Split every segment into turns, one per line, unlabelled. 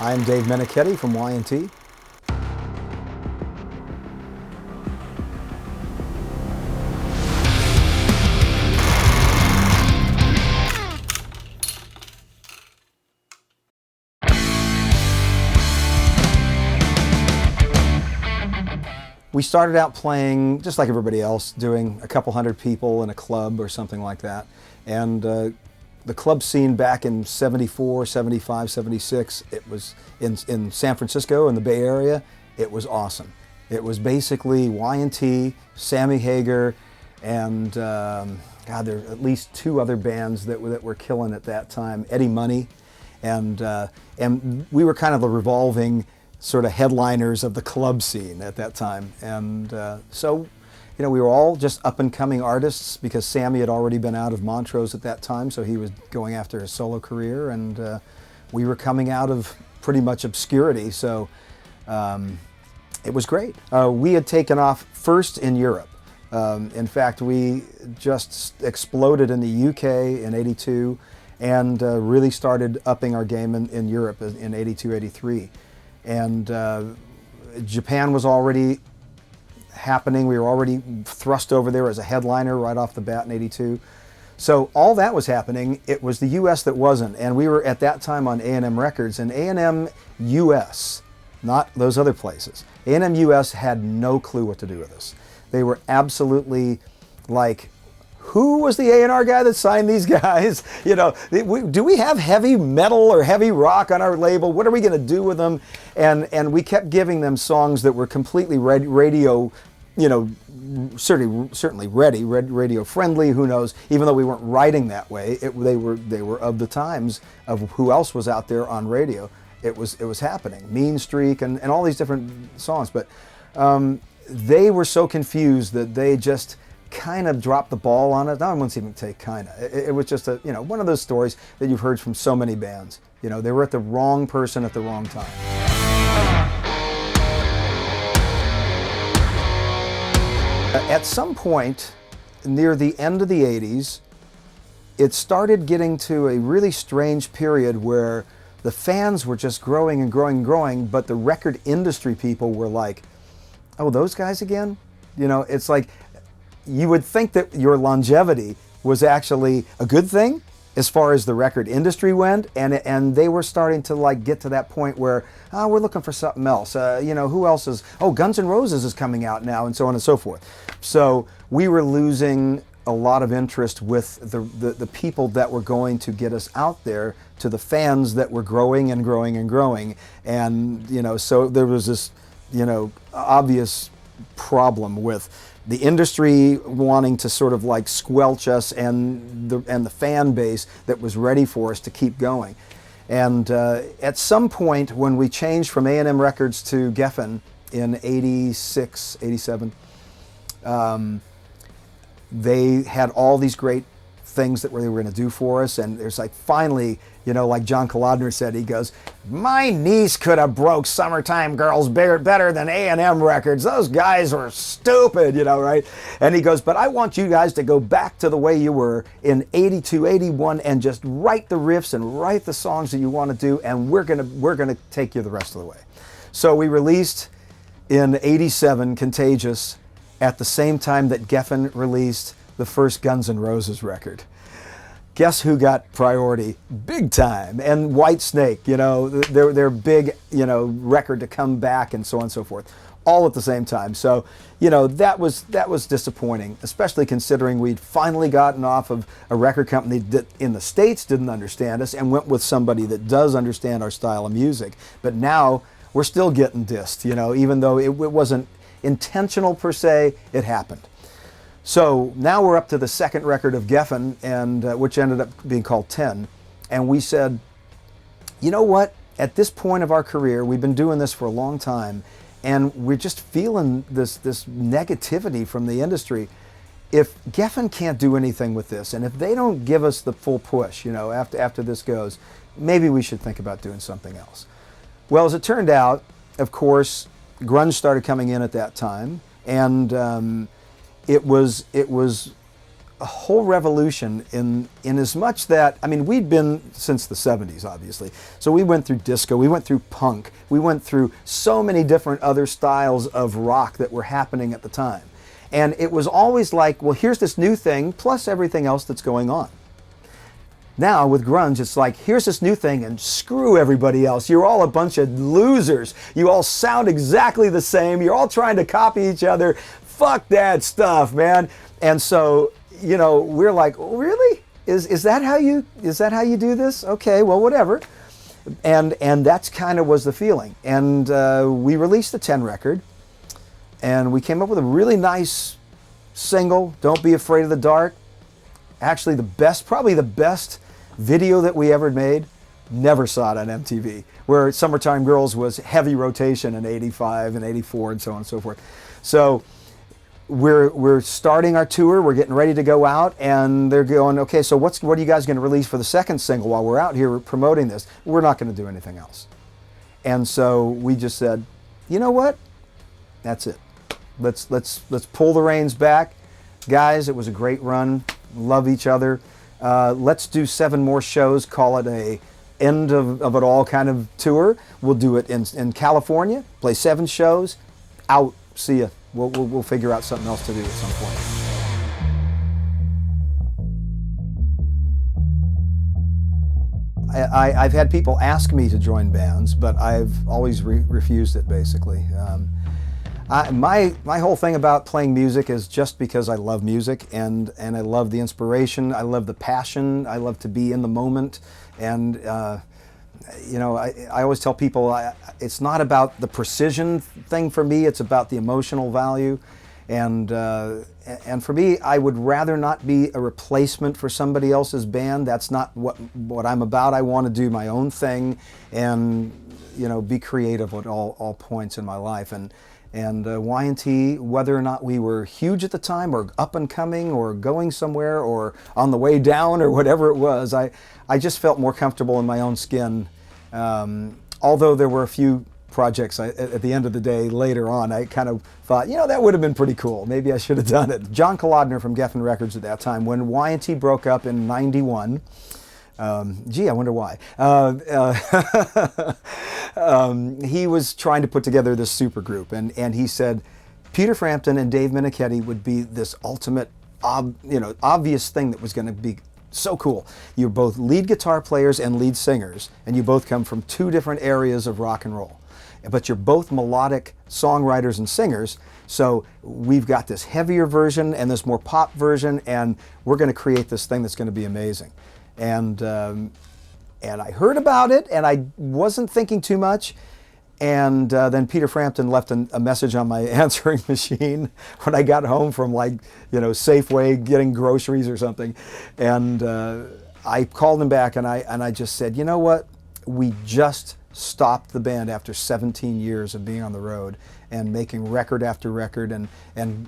I am Dave Meniketti from Y&T. We started out playing just like everybody else, doing a couple hundred people in a club or something like that. And the club scene back in 74, 75, 76, it was in San Francisco in the Bay Area, it was awesome. It was basically Y&T, Sammy Hagar, and God, there are at least two other bands that were killing at that time, Eddie Money, and we were kind of the revolving sort of headliners of the club scene at that time. And so, you know, we were all just up and coming artists because Sammy had already been out of Montrose at that time, so he was going after his solo career, and we were coming out of pretty much obscurity, so it was great. We had taken off first in Europe. In fact, we just exploded in the UK in '82 and really started upping our game in Europe in '82, '83. And Japan was already happening. We were already thrust over there as a headliner right off the bat in '82. So all that was happening. It was the US that wasn't. And we were at that time on A&M Records. And A&M US, not those other places, A&M US had no clue what to do with us. They were absolutely like, who was the A&R guy that signed these guys? You know, do we have heavy metal or heavy rock on our label? What are we going to do with them? And we kept giving them songs that were completely radio, you know, certainly radio friendly. Who knows? Even though we weren't writing that way, they were of the times of who else was out there on radio. It was happening. Mean Streak and all these different songs, but they were so confused that they just kind of dropped the ball on it. I wouldn't even say kind of. It was just a, you know, one of those stories that you've heard from so many bands. You know, they were at the wrong person at the wrong time. At some point near the end of the '80s, it started getting to a really strange period where the fans were just growing and growing and growing, but the record industry people were like, oh, those guys again? You know, it's like, you would think that your longevity was actually a good thing as far as the record industry went, and they were starting to like get to that point where, oh, we're looking for something else. You know, who else is, oh, Guns N' Roses is coming out now, and so on and so forth. So we were losing a lot of interest with the people that were going to get us out there to the fans that were growing and growing and growing. And, you know, so there was this, you know, obvious problem with the industry wanting to sort of like squelch us and the fan base that was ready for us to keep going. And at some point when we changed from A&M Records to Geffen in '86, '87, they had all these great things that they were going to do for us, and there's like finally, you know, like John Kolodner said, he goes, my niece could have broke Summertime Girls better than A&M Records. Those guys were stupid, you know, right? And he goes, but I want you guys to go back to the way you were in '82, '81 and just write the riffs and write the songs that you want to do, and we're gonna take you the rest of the way. So we released in '87 Contagious at the same time that Geffen released the first Guns N' Roses record. Guess who got priority? Big time. And Whitesnake, you know, their big, you know, record to come back and so on and so forth, all at the same time. So, you know, that was disappointing, especially considering we'd finally gotten off of a record company that in the States didn't understand us and went with somebody that does understand our style of music. But now we're still getting dissed, you know, even though it wasn't intentional per se, it happened. So now we're up to the second record of Geffen, and which ended up being called 10. And we said, you know what? At this point of our career, we've been doing this for a long time, and we're just feeling this negativity from the industry. If Geffen can't do anything with this, and if they don't give us the full push, you know, after this goes, maybe we should think about doing something else. Well, as it turned out, of course, grunge started coming in at that time, and it was a whole revolution in as much that, I mean, we'd been since the 70s, obviously. So we went through disco, we went through punk, we went through so many different other styles of rock that were happening at the time. And it was always like, well, here's this new thing, plus everything else that's going on. Now with grunge, it's like, here's this new thing and screw everybody else. You're all a bunch of losers. You all sound exactly the same. You're all trying to copy each other. Fuck that stuff, man. And so, you know, we're like, oh, really? Is that how you do this? Okay, well, whatever. And that's kind of was the feeling. And we released the 10 record, and we came up with a really nice single, Don't Be Afraid of the Dark. Actually, probably the best video that we ever made. Never saw it on MTV, where Summertime Girls was heavy rotation in 85 and 84 and so on and so forth. So we're starting our tour, we're getting ready to go out, and they're going, okay, so what are you guys going to release for the second single while we're out here promoting this? We're not going to do anything else. And so we just said, you know what? That's it. Let's pull the reins back. Guys, it was a great run. Love each other. Let's do 7 more shows, call it a end of it all kind of tour. We'll do it in California, play 7 shows, out, see ya. We'll figure out something else to do at some point. I've had people ask me to join bands, but I've always refused it, basically. My whole thing about playing music is just because I love music, and I love the inspiration, I love the passion, I love to be in the moment, and you know, I always tell people it's not about the precision thing for me, it's about the emotional value, and for me, I would rather not be a replacement for somebody else's band. That's not what I'm about. I want to do my own thing, and you know, be creative at all points in my life. And Y&T, whether or not we were huge at the time, or up and coming, or going somewhere, or on the way down, or whatever it was, I just felt more comfortable in my own skin. Although there were a few projects at the end of the day later on, I kind of thought, you know, that would have been pretty cool. Maybe I should have done it. John Kolodner from Geffen Records at that time, when Y&T broke up in '91, gee, I wonder why. He was trying to put together this super group, and he said Peter Frampton and Dave Meniketti would be this ultimate, obvious thing that was going to be so cool. You're both lead guitar players and lead singers, and you both come from 2 different areas of rock and roll. But you're both melodic songwriters and singers, so we've got this heavier version and this more pop version, and we're going to create this thing that's going to be amazing. And I heard about it, and I wasn't thinking too much. And then Peter Frampton left a message on my answering machine when I got home from, like, you know, Safeway getting groceries or something. And I called him back, and I just said, you know what? We just stopped the band after 17 years of being on the road and making record after record and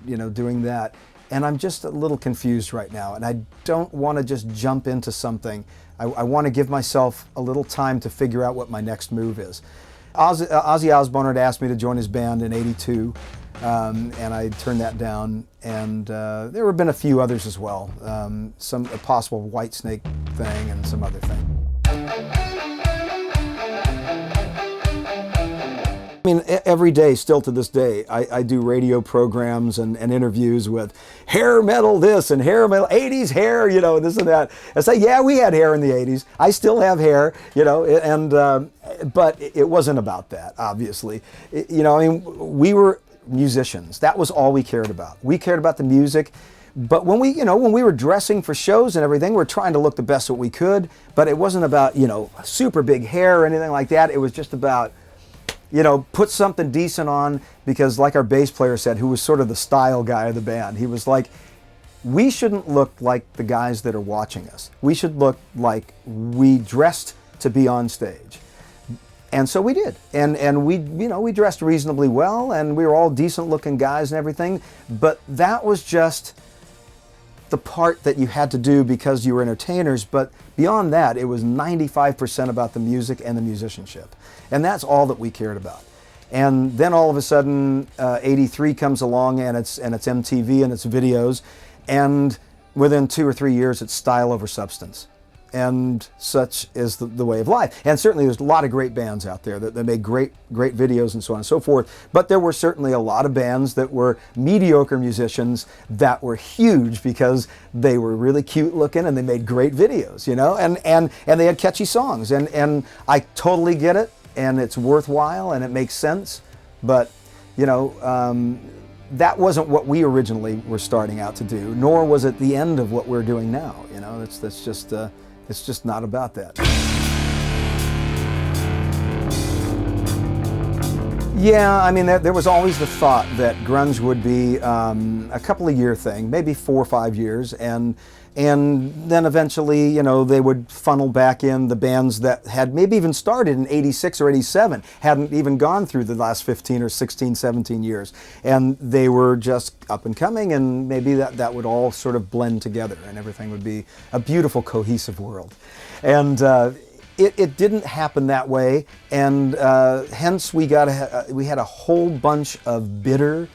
you know, doing that. And I'm just a little confused right now, and I don't want to just jump into something. I want to give myself a little time to figure out what my next move is. Ozzy Osbourne had asked me to join his band in '82, and I turned that down. And there have been a few others as well, a possible Whitesnake thing and some other thing. I mean, every day, still to this day, I do radio programs and interviews with hair metal this and hair metal, 80s hair, you know, this and that. I say, yeah, we had hair in the 80s. I still have hair, you know, and but it wasn't about that, obviously. You know, I mean, we were musicians. That was all we cared about. We cared about the music. But when we were dressing for shows and everything, we're trying to look the best that we could. But it wasn't about, you know, super big hair or anything like that. It was just about, you know, put something decent on, because like our bass player said, who was sort of the style guy of the band, he was like, we shouldn't look like the guys that are watching us. We should look like we dressed to be on stage. And so we did. And we, you know, we dressed reasonably well, and we were all decent looking guys and everything, but that was just the part that you had to do because you were entertainers. But beyond that, it was 95% about the music and the musicianship. And that's all that we cared about. And then all of a sudden, '83 comes along, and it's MTV and it's videos, and within 2 or 3 years, it's style over substance. And such is the way of life. And certainly there's a lot of great bands out there that made great videos and so on and so forth. But there were certainly a lot of bands that were mediocre musicians that were huge because they were really cute looking and they made great videos, you know, and they had catchy songs. And I totally get it, and it's worthwhile and it makes sense. But, you know, that wasn't what we originally were starting out to do, nor was it the end of what we're doing now. You know, that's just it's just not about that. Yeah, I mean, there was always the thought that grunge would be a couple of year thing, maybe 4 or 5 years, and then eventually, you know, they would funnel back in the bands that had maybe even started in 86 or 87, hadn't even gone through the last 15 or 16, 17 years. And they were just up and coming, and maybe that would all sort of blend together and everything would be a beautiful, cohesive world. And it didn't happen that way, and hence we had a whole bunch of bitter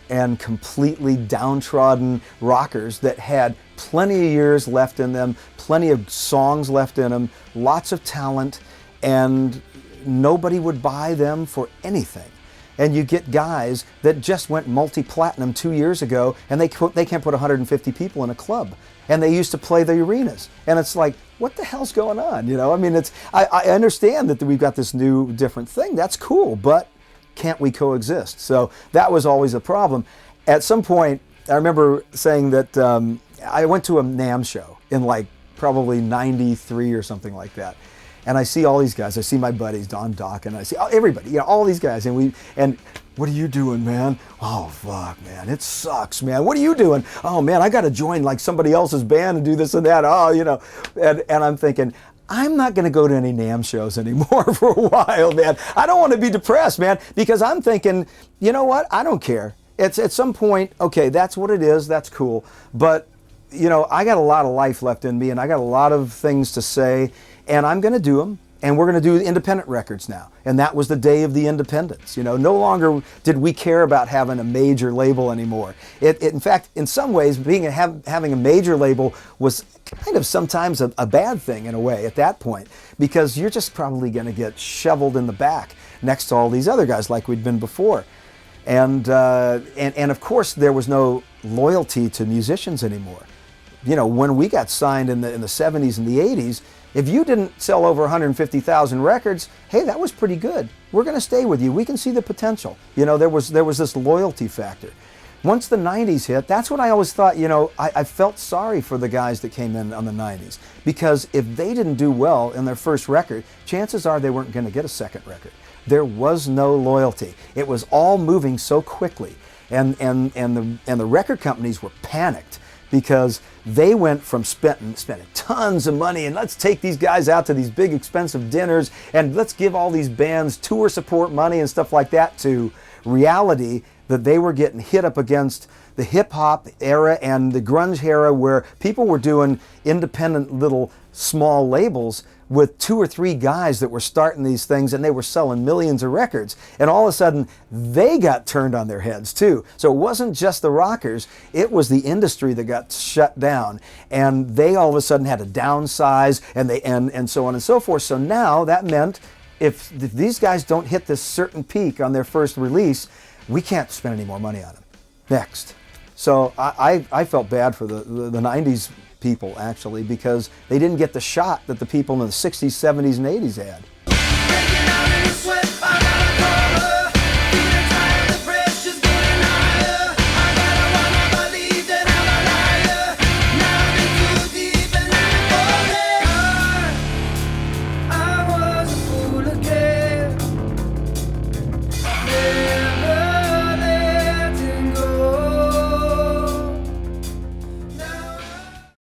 and completely downtrodden rockers that had plenty of years left in them, plenty of songs left in them, lots of talent, and nobody would buy them for anything. And you get guys that just went multi-platinum 2 years ago, and they can't put 150 people in a club. And they used to play the arenas. And it's like, what the hell's going on? You know, I mean, I understand that we've got this new different thing. That's cool, but can't we coexist? So that was always a problem. At some point, I remember saying that I went to a NAMM show in like probably 93 or something like that. And I see all these guys. I see my buddies, Don Dock, and I see everybody, you know, all these guys. And what are you doing, man? Oh, fuck, man, it sucks, man. What are you doing? Oh, man, I got to join like somebody else's band and do this and that. Oh, you know, and I'm thinking, I'm not going to go to any NAMM shows anymore for a while, man. I don't want to be depressed, man, because I'm thinking, you know what? I don't care. It's at some point, okay, that's what it is. That's cool. But, you know, I got a lot of life left in me, and I got a lot of things to say, and I'm going to do them. And we're going to do independent records now. And that was the day of the independence. You know, no longer did we care about having a major label anymore. In fact, in some ways, having a major label was kind of sometimes a bad thing in a way at that point, because you're just probably going to get shoveled in the back next to all these other guys like we'd been before. And of course, there was no loyalty to musicians anymore. You know, when we got signed in the 70s and the 80s, if you didn't sell over 150,000 records, hey, that was pretty good. We're going to stay with you. We can see the potential. You know, there was this loyalty factor. Once the 90s hit, that's what I always thought, you know, I felt sorry for the guys that came in on the 90s. Because if they didn't do well in their first record, chances are they weren't going to get a second record. There was no loyalty. It was all moving so quickly. And the record companies were panicked, because they went from spending tons of money and let's take these guys out to these big expensive dinners and let's give all these bands tour support money and stuff like that, to reality that they were getting hit up against the hip-hop era and the grunge era, where people were doing independent little small labels with 2 or 3 guys that were starting these things, and they were selling millions of records. And all of a sudden, they got turned on their heads too. So it wasn't just the rockers, it was the industry that got shut down. And they all of a sudden had to downsize, and so on and so forth. So now that meant if these guys don't hit this certain peak on their first release, we can't spend any more money on them. Next. So I felt bad for the 90s people, actually, because they didn't get the shot that the people in the 60s, 70s, and 80s had.